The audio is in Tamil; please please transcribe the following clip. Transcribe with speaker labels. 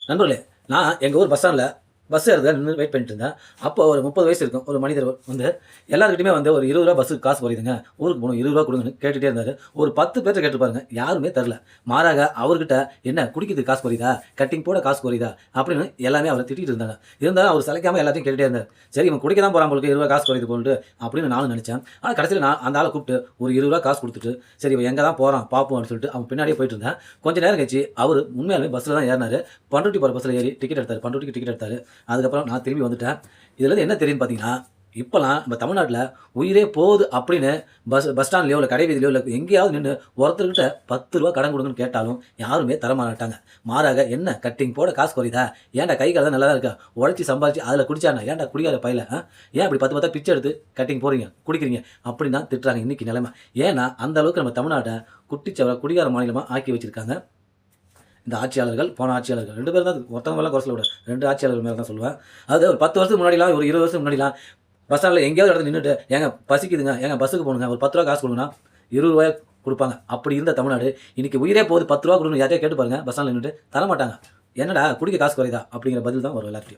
Speaker 1: நண்பர்களே, நான் எங்கள் ஊர் பஸ் ஸ்டாண்டில் பஸ் ஏறுறதுக்காக நின்று வெயிட் பண்ணிட்டு இருந்தேன். அப்போ ஒரு 30 வயசு இருக்கும் ஒரு மனிதர் வந்து எல்லாருக்கிட்டையுமே வந்து ஒரு ரூ. 20 பஸ்ஸுக்கு காசு போகுதுங்க. ஊருக்கு போகணும் ரூ. 20 கொடுங்கன்னு கேட்டுட்டே இருந்தாரு. ஒரு 10 பேர்ட்ட கேட்டுருப்பாருங்க. யாருமே தரல. மாறாக அவர்கிட்ட என்ன குடிக்கிறதுக்கு காசு குறையுதா? கட்டிங் போட காசு குறையுதா? அப்படின்னு எல்லாமே அவர திட்டிட்டு இருந்தாங்க. இருந்தாலும் அவர் சளைக்காம எல்லாத்தையும் கேட்டுட்டே இருந்தார். சரி இவன் குடிக்க தான் போறான் போல இருக்கு, ரூ. 20 காசு குறையுது போலன்ட்டு அப்படின்னு நானும் நினைச்சேன். ஆனா கடைசியில நான் அந்த ஆள கூப்பிட்டு ஒரு ரூ. 20 காசு குடுத்துட்டு, சரி இவன் எங்க தான் போறான் பார்ப்போம் அப்படின்னு சொல்லிட்டு அவன் பின்னாடியே போயிட்டு இருந்தேன். கொஞ்ச நேரம் கழிச்சு அவரு உண்மையாலுமே பஸ்ல தான் ஏறினாரு. பண்ருட்டி போற பஸ்ல ஏறி டிக்கெட் எடுத்தாரு. பண்ருட்டிக்கு டிக்கெட் எடுத்தாரு. அதுக்கப்புறம் நான் திரும்பி வந்துட்டேன். இதுலேருந்து என்ன தெரியுதுன்னு பார்த்தீங்கன்னா, இப்போலாம் நம்ம தமிழ்நாட்டில உயிரே போகுது அப்படின்னு பஸ் ஸ்டாண்ட்லயோ இல்ல கடை வீதியிலயோ இல்ல எங்கேயாவது நின்னு ஒருத்தர்கிட்ட ரூ. 10 கடன் கொடுங்கன்னு கேட்டாலும் யாருமே தரமாட்டாங்க. மாறாக என்ன கட்டிங் போட காசு குறையுதா? ஏன்டா கை கால் தான் நல்லா தான் இருக்கா? உழைச்சு சம்பாரிச்சு அதில குடிச்சானா? ஏன்டா குடிக்காத பயல ஏன் இப்படி 10 பிச்சை எடுத்து கட்டிங் போறீங்க, குடிக்கிறீங்க அப்படின்னு தான் திட்டுறாங்க இன்னைக்கு நிலைமை. ஏன்னா அந்த அளவுக்கு நம்ம தமிழ்நாட்ட குட்டிச்சவர குடிகார மாநிலமா ஆக்கி வச்சிருக்காங்க. இந்த ஆட்சியாளர்கள், போன ஆட்சியாளர்கள் 2 பேரும் தான் ஒருத்தவங்க மேல குறை சொல்ல விட 2 ஆட்சியாளர்கள் மேல தான் சொல்லுவேன். அதாவது ஒரு 10 வருஷத்துக்கு முன்னாடிலாம் ஒரு 20 வருஷத்துக்கு முன்னாடிலாம் பஸ் ஸ்டாண்ட்ல எங்கேயாவது இடத்துல நின்னுட்டு, "ஏங்க பசிக்குதுங்க, ஏங்க பஸ்ஸுக்கு போணுங்க, ஒரு ரூ. 10 காசு குடுங்கன்னா" ரூ. 20 குடுப்பாங்க. அப்படி இருந்த தமிழ்நாடு, இன்னைக்கு உயிரே போகுது ரூ. 10 குடுன்னு யார்ட்டயா கேட்டு பாருங்க, பஸ் ஸ்டாண்ட்ல நின்னுட்டு தரமாட்டாங்க. "என்னடா குடிக்க காசு குறையுதா?" அப்படிங்கிற பதில் தான் வரும் எல்லார்ட்டயும்.